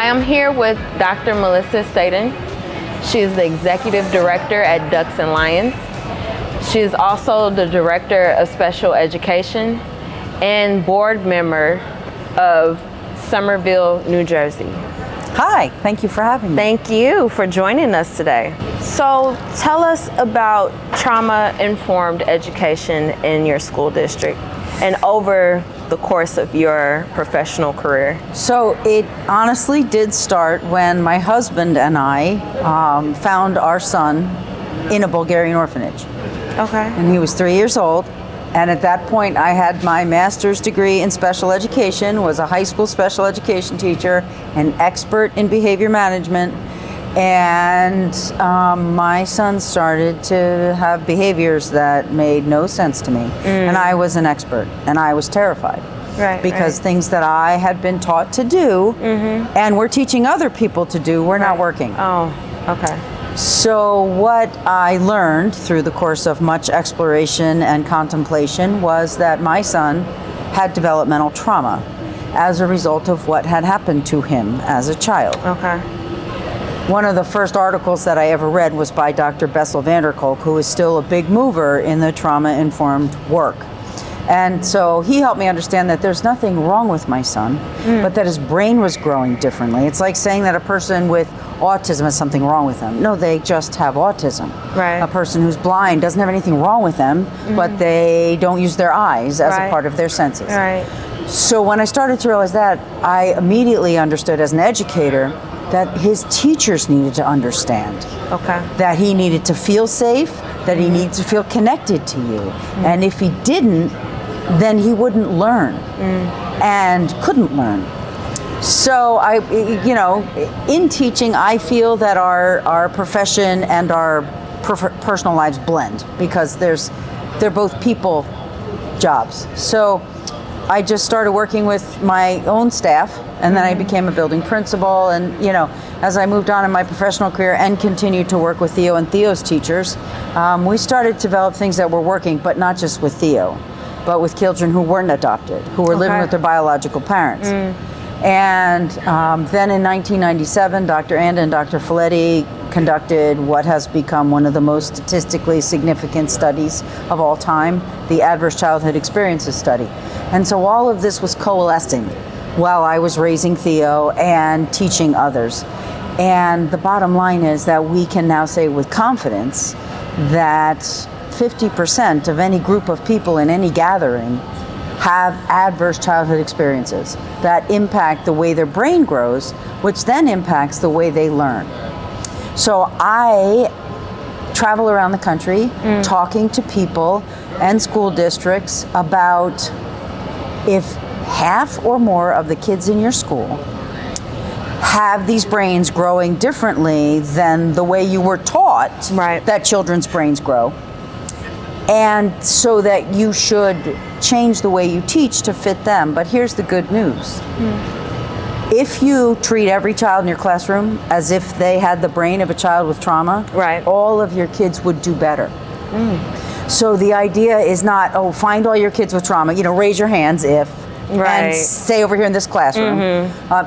I'm here with Dr. Melissa Sadin. She is the Executive Director at Ducks and Lions. She is also the Director of Special Education and board member of Somerville, New Jersey. Hi, thank you for having me. Thank you for joining us today. So tell us about trauma-informed education in your school district and over the course of your professional career. So it honestly did start when my husband and I found our son in a Bulgarian orphanage. Okay. And he was 3 years old. And at that point, I had my master's degree in special education, was a high school special education teacher, an expert in behavior management. And my son started to have behaviors that made no sense to me. And I was an expert, and I was terrified. Right, because things that I had been taught to do and were teaching other people to do were not working. Oh, okay. So what I learned through the course of much exploration and contemplation was that my son had developmental trauma as a result of what had happened to him as a child. Okay. One of the first articles that I ever read was by Dr. Bessel van der Kolk, who is still a big mover in the trauma-informed work. And so he helped me understand that there's nothing wrong with my son, but that his brain was growing differently. It's like saying that a person with autism has something wrong with them. No, they just have autism. Right. A person who's blind doesn't have anything wrong with them, but they don't use their eyes as a part of their senses. Right. So when I started to realize that, I immediately understood as an educator that his teachers needed to understand. Okay. That he needed to feel safe, that he needed to feel connected to you. And if he didn't, then he wouldn't learn and couldn't learn. So in teaching, I feel that our profession and our personal lives blend because they're both people jobs. So I just started working with my own staff, and then I became a building principal. And as I moved on in my professional career and continued to work with Theo and Theo's teachers, we started to develop things that were working, but not just with Theo, but with children who weren't adopted, who were living with their biological parents. And then in 1997, Dr. Anda and Dr. Folletti conducted what has become one of the most statistically significant studies of all time, the Adverse Childhood Experiences Study. And so all of this was coalescing while I was raising Theo and teaching others. And the bottom line is that we can now say with confidence that 50% of any group of people in any gathering have adverse childhood experiences that impact the way their brain grows, which then impacts the way they learn. So I travel around the country talking to people and school districts about if half or more of the kids in your school have these brains growing differently than the way you were taught that children's brains grow, and so that you should change the way you teach to fit them. But here's the good news. If you treat every child in your classroom as if they had the brain of a child with trauma, all of your kids would do better. So the idea is not, find all your kids with trauma, raise your hands if, and stay over here in this classroom,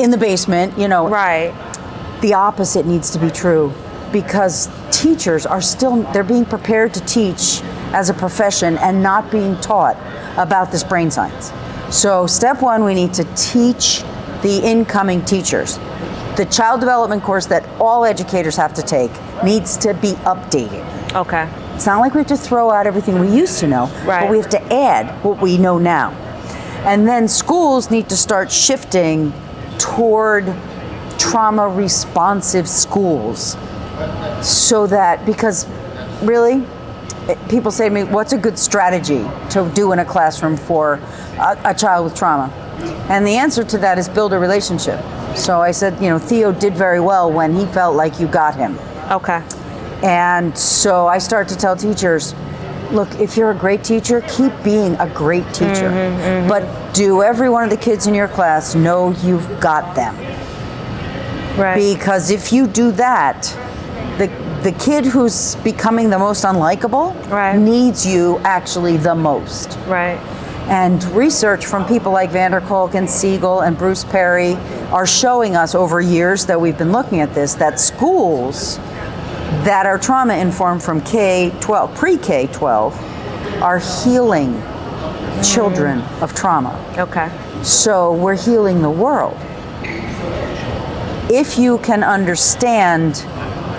in the basement, The opposite needs to be true, because teachers are they're being prepared to teach as a profession and not being taught about this brain science. So step one, we need to teach the incoming teachers. The child development course that all educators have to take needs to be updated. Okay. It's not like we have to throw out everything we used to know, but we have to add what we know now. And then schools need to start shifting toward trauma responsive schools. So that, because really, people say to me, what's a good strategy to do in a classroom for a child with trauma? And the answer to that is build a relationship. So I said, Theo did very well when he felt like you got him. Okay. And so I start to tell teachers, look, if you're a great teacher, keep being a great teacher. But do every one of the kids in your class know you've got them. Because if you do that, the kid who's becoming the most unlikable needs you actually the most. And research from people like Vander Kolk and Siegel and Bruce Perry are showing us over years that we've been looking at this, that schools that are trauma informed from K-12, pre-K-12, are healing children of trauma. Okay. So we're healing the world. If you can understand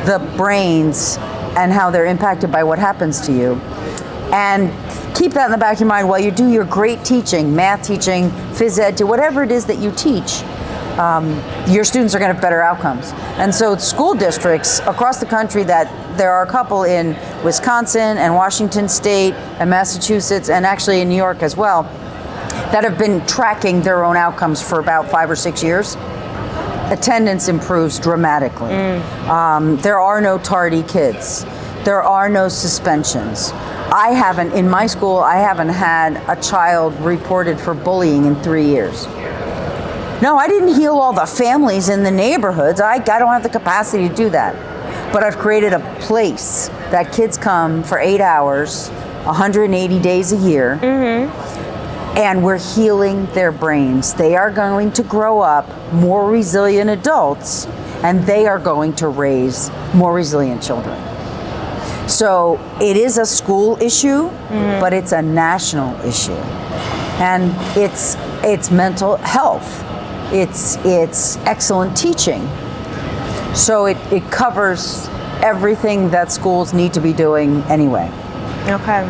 the brains and how they're impacted by what happens to you, and keep that in the back of your mind while you do your great teaching, math teaching, phys ed, to whatever it is that you teach, your students are going to have better outcomes. And so school districts across the country, that there are a couple in Wisconsin and Washington State and Massachusetts and actually in New York as well, that have been tracking their own outcomes for about 5 or 6 years. Attendance improves dramatically. There are no tardy kids. There are no suspensions. In my school, I haven't had a child reported for bullying in 3 years. No, I didn't heal all the families in the neighborhoods. I don't have the capacity to do that. But I've created a place that kids come for 8 hours, 180 days a year, and we're healing their brains. They are going to grow up more resilient adults, and they are going to raise more resilient children. So it is a school issue, but it's a national issue. And it's mental health. It's excellent teaching. So it covers everything that schools need to be doing anyway. Okay.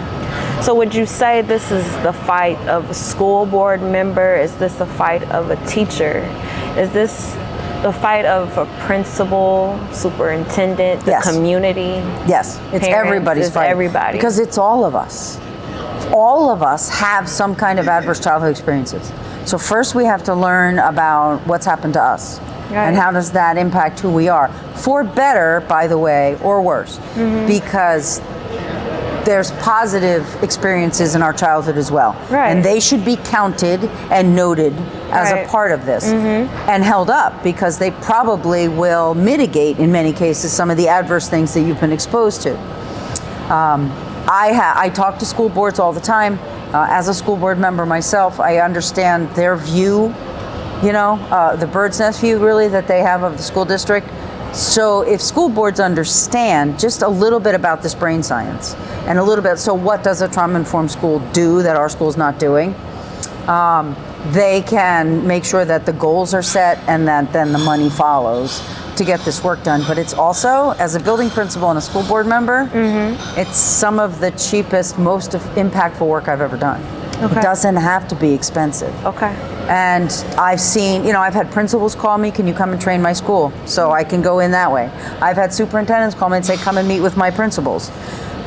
So would you say this is the fight of a school board member? Is this the fight of a teacher? Is this the fight of a principal, superintendent, the community? Yes, it's parents, everybody's fight. Everybody. Because it's all of us. All of us have some kind of adverse childhood experiences. So first we have to learn about what's happened to us. Right. And how does that impact who we are? For better, by the way, or worse. Because there's positive experiences in our childhood as well. Right. And they should be counted and noted as a part of this and held up, because they probably will mitigate, in many cases, some of the adverse things that you've been exposed to. I talk to school boards all the time. As a school board member myself, I understand their view, the bird's nest view really that they have of the school district. So if school boards understand just a little bit about this brain science and a little bit, so what does a trauma-informed school do that our school's not doing? They can make sure that the goals are set and that then the money follows to get this work done. But it's also, as a building principal and a school board member, it's some of the cheapest, most impactful work I've ever done. Okay. It doesn't have to be expensive. Okay. And I've seen, I've had principals call me, can you come and train my school? So I can go in that way. I've had superintendents call me and say, come and meet with my principals.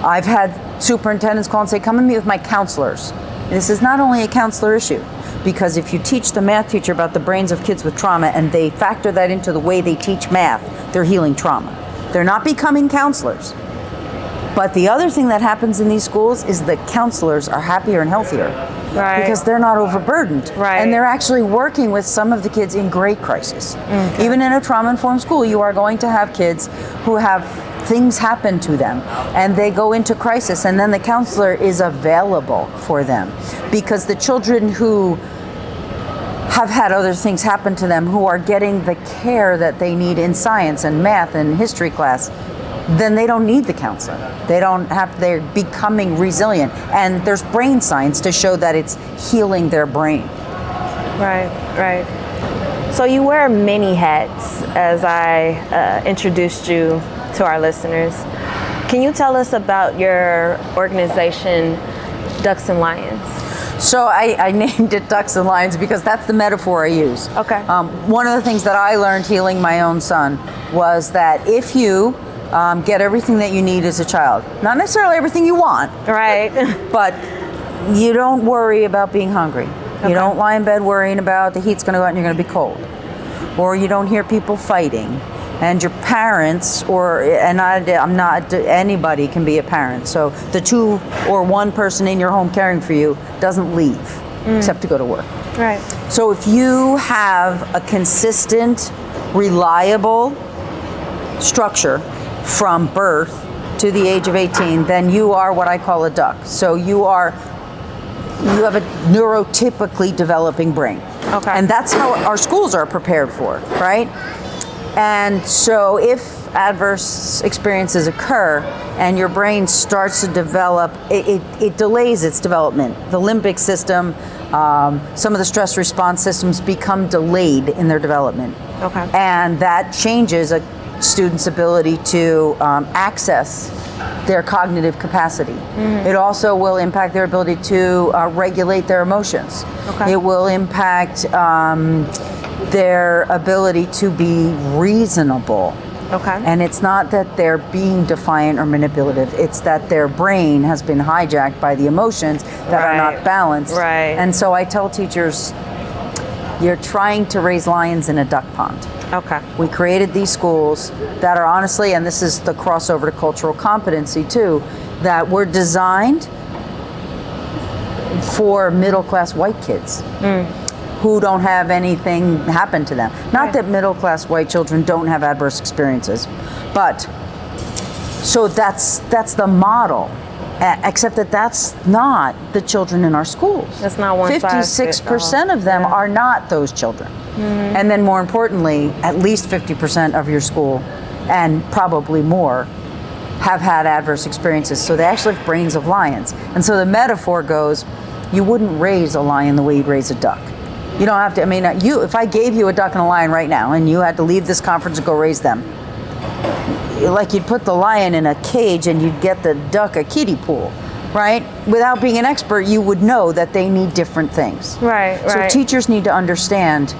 I've had superintendents call and say, come and meet with my counselors. This is not only a counselor issue, because if you teach the math teacher about the brains of kids with trauma and they factor that into the way they teach math, they're healing trauma. They're not becoming counselors. But the other thing that happens in these schools is the counselors are happier and healthier. Right. Because they're not overburdened. Right. And they're actually working with some of the kids in great crisis. Okay. Even in a trauma-informed school, you are going to have kids who have things happen to them and they go into crisis, and then the counselor is available for them. Because the children who have had other things happen to them, who are getting the care that they need in science and math and history class, then they don't need the counselor. They're becoming resilient. And there's brain science to show that it's healing their brain. Right. So you wear many hats, as I introduced you to our listeners. Can you tell us about your organization, Ducks and Lions? So I named it Ducks and Lions because that's the metaphor I use. Okay. One of the things that I learned healing my own son was that if you get everything that you need as a child, not necessarily everything you want, right? But you don't worry about being hungry. Okay. You don't lie in bed worrying about the heat's going to go out and you're going to be cold, or you don't hear people fighting. And your parents, anybody can be a parent. So the two or one person in your home caring for you doesn't leave except to go to work. Right. So if you have a consistent, reliable structure from birth to the age of 18, then you are what I call a duck. So you are you have a neurotypically developing brain. Okay. And that's how our schools are prepared for, right? And so if adverse experiences occur and your brain starts to develop, it delays its development. The limbic system, some of the stress response systems become delayed in their development. Okay. And that changes a student's ability to access their cognitive capacity. It also will impact their ability to regulate their emotions. Okay. It will impact their ability to be reasonable. Okay. And it's not that they're being defiant or manipulative, it's that their brain has been hijacked by the emotions that are not balanced. Right. And so I tell teachers, you're trying to raise lions in a duck pond. Okay. We created these schools that are honestly, and this is the crossover to cultural competency too, that were designed for middle-class white kids who don't have anything happen to them. Not that middle-class white children don't have adverse experiences, but so that's the model. Except that that's not the children in our schools. That's not one size fits all. 56% of them are not those children. And then more importantly, at least 50% of your school, and probably more, have had adverse experiences. So they actually have brains of lions. And so the metaphor goes, you wouldn't raise a lion the way you'd raise a duck. You don't have to, I mean, if I gave you a duck and a lion right now and you had to leave this conference and go raise them, like you'd put the lion in a cage and you'd get the duck a kiddie pool, right? Without being an expert, you would know that they need different things. Right. So teachers need to understand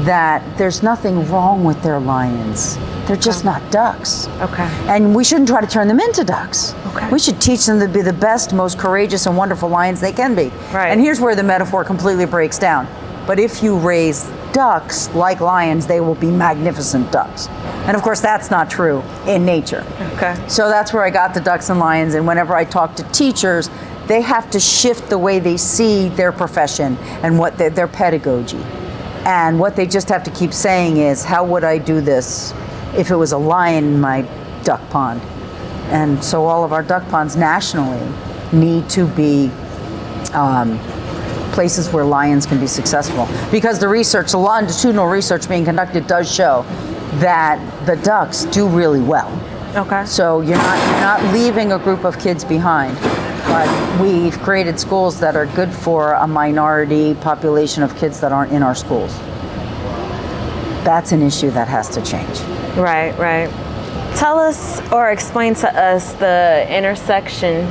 that there's nothing wrong with their lions. They're just not ducks. Okay. And we shouldn't try to turn them into ducks. Okay. We should teach them to be the best, most courageous and wonderful lions they can be. Right. And here's where the metaphor completely breaks down. But if you raise ducks like lions, they will be magnificent ducks. And of course, that's not true in nature. Okay. So that's where I got the ducks and lions. And whenever I talk to teachers, they have to shift the way they see their profession and what their pedagogy. And what they just have to keep saying is, how would I do this if it was a lion in my duck pond? And so all of our duck ponds nationally need to be places where lions can be successful. Because the research, the longitudinal research being conducted does show that the ducks do really well. Okay. So you're not leaving a group of kids behind. But we've created schools that are good for a minority population of kids that aren't in our schools. That's an issue that has to change. Right. Tell us or explain to us the intersection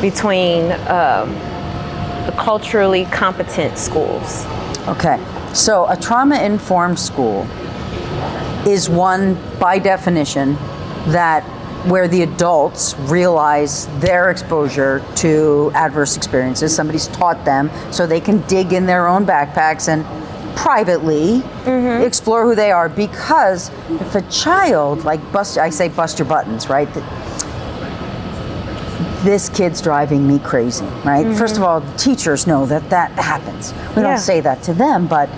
between the culturally competent schools. Okay, so a trauma-informed school is one, by definition, that where the adults realize their exposure to adverse experiences. Somebody's taught them so they can dig in their own backpacks and privately explore who they are. Because if a child, like bust your buttons, right? This kid's driving me crazy, right? First of all, teachers know that happens. We don't say that to them, but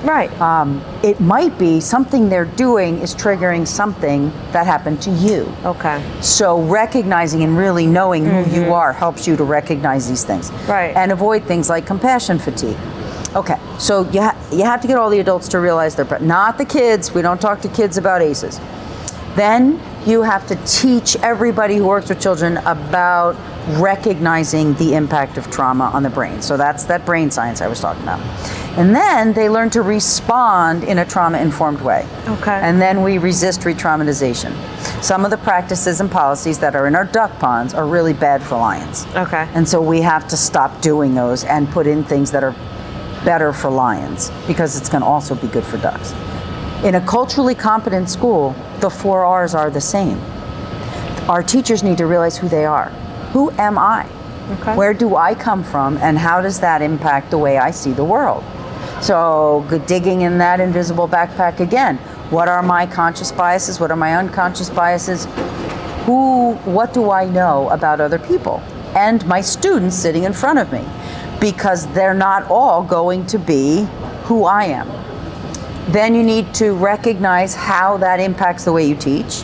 it might be something they're doing is triggering something that happened to you. Okay. So recognizing and really knowing who you are helps you to recognize these things. Right. And avoid things like compassion fatigue. Okay, so you have to get all the adults to realize not the kids. We don't talk to kids about ACEs. Then you have to teach everybody who works with children about recognizing the impact of trauma on the brain. So that's that brain science I was talking about. And then they learn to respond in a trauma-informed way. Okay. And then we resist re-traumatization. Some of the practices and policies that are in our duck ponds are really bad for lions. Okay. And so we have to stop doing those and put in things that are better for lions, because it's going to also be good for ducks. In a culturally competent school, the 4 R's are the same. Our teachers need to realize who they are. Who am I? Okay. Where do I come from, and how does that impact the way I see the world? So digging in that invisible backpack again. What are my conscious biases? What are my unconscious biases? What do I know about other people and my students sitting in front of me? Because they're not all going to be who I am. Then you need to recognize how that impacts the way you teach.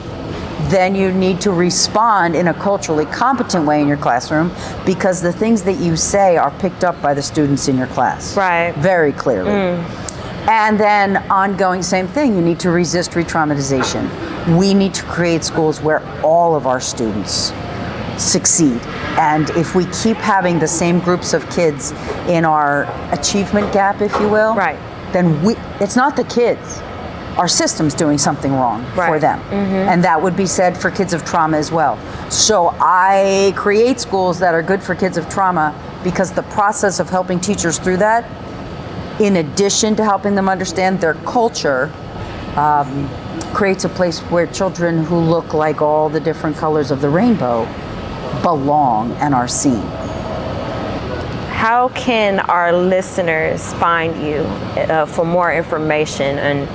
then you need to respond in a culturally competent way in your classroom, because the things that you say are picked up by the students in your class. Right. Very clearly. And then ongoing, same thing, you need to resist re-traumatization. We need to create schools where all of our students succeed. And if we keep having the same groups of kids in our achievement gap, if you will, Right. then it's not the kids. Our system's doing something wrong for Right. them. And that would be said for kids of trauma as well. So I create schools that are good for kids of trauma, because the process of helping teachers through that, in addition to helping them understand their culture, creates a place where children who look like all the different colors of the rainbow belong and are seen. How can our listeners find you for more information? And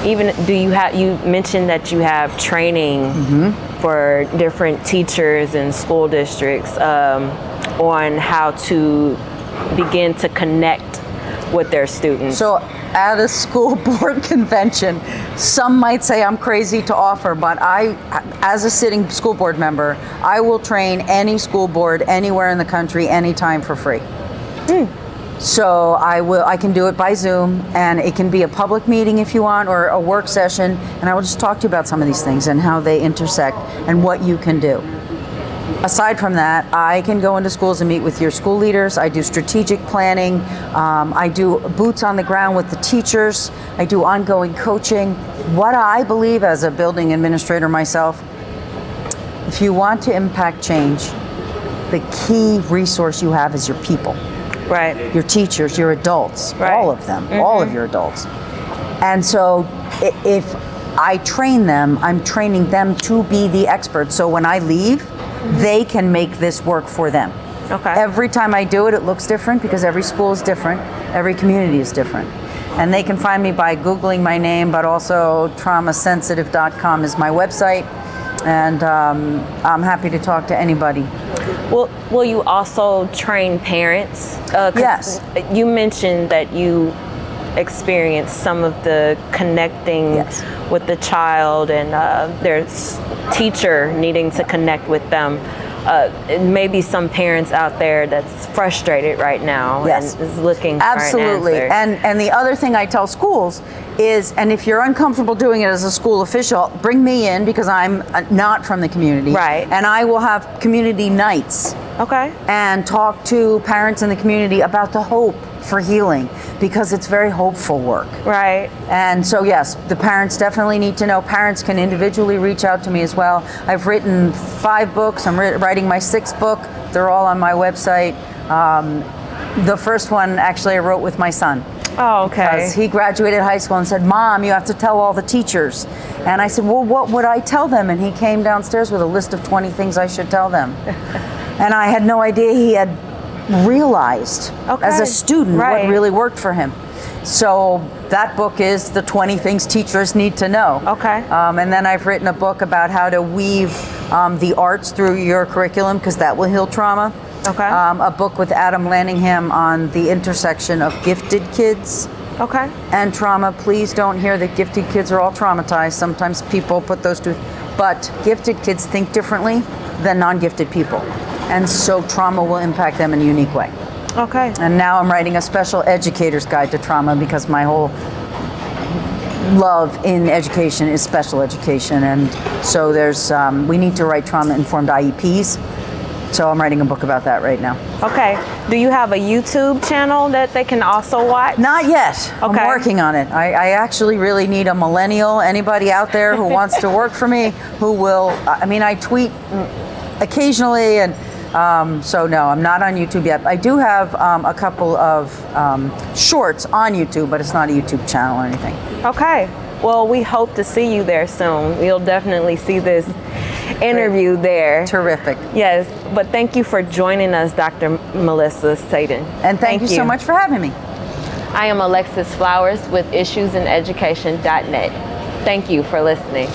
even you mentioned that you have training for different teachers and school districts on how to begin to connect with their students. So at a school board convention, some might say I'm crazy to offer, but I, as a sitting school board member, I will train any school board anywhere in the country, anytime, for free. So I can do it by Zoom, and it can be a public meeting if you want, or a work session, and I will just talk to you about some of these things and how they intersect and what you can do. Aside from that, I can go into schools and meet with your school leaders. I do strategic planning. I do boots on the ground with the teachers. I do ongoing coaching. What I believe, as a building administrator myself, if you want to impact change, the key resource you have is your people. Right. Your teachers, your adults, Right. all of them, all of your adults. And so if I train them, I'm training them to be the experts. So when I leave, they can make this work for them. Okay. Every time I do it, it looks different, because every school is different, every community is different. And they can find me by Googling my name, but also traumasensitive.com is my website. And I'm happy to talk to anybody. Will you also train parents? 'Cause Yes. You mentioned that you experienced some of the connecting Yes. with the child and their teacher needing to connect with them. Maybe some parents out there that's frustrated right now Yes. and is looking for Absolutely. an answer. And the other thing I tell schools is, and if you're uncomfortable doing it as a school official, bring me in, because I'm not from the community. Right. And I will have community nights Okay. and talk to parents in the community about the hope for healing, because it's very hopeful work. Right. And so yes, the parents definitely need to know. Parents can individually reach out to me as well. I've written 5 books. I'm writing my 6th book. They're all on my website. The first one actually I wrote with my son. Oh, okay. Because he graduated high school and said, "Mom, you have to tell all the teachers." And I said, "Well, what would I tell them?" And he came downstairs with a list of 20 things I should tell them. And I had no idea he had realized as a student Right. what really worked for him. So that book is the 20 things teachers need to know. Okay. And then I've written a book about how to weave the arts through your curriculum, because that will heal trauma. Okay. A book with Adam Lanningham on the intersection of gifted kids Okay. and trauma. Please don't hear that gifted kids are all traumatized. Sometimes people put those two, but gifted kids think differently than non-gifted people. And so trauma will impact them in a unique way. Okay. And now I'm writing a special educator's guide to trauma, because my whole love in education is special education. And so we need to write trauma-informed IEPs. So I'm writing a book about that right now. Okay. Do you have a YouTube channel that they can also watch? Not yet. Okay. I'm working on it. I actually really need a millennial, anybody out there who wants to work for me, who will, I tweet occasionally, and so no, I'm not on YouTube yet. I do have a couple of shorts on YouTube, but it's not a YouTube channel or anything. Okay. Well, we hope to see you there soon. You'll definitely see this interview there. Terrific. Yes, but thank you for joining us, Dr. Melissa Sadin. And thank you so much for having me. I am Alexis Flowers with issueseneducation.net. Thank you for listening.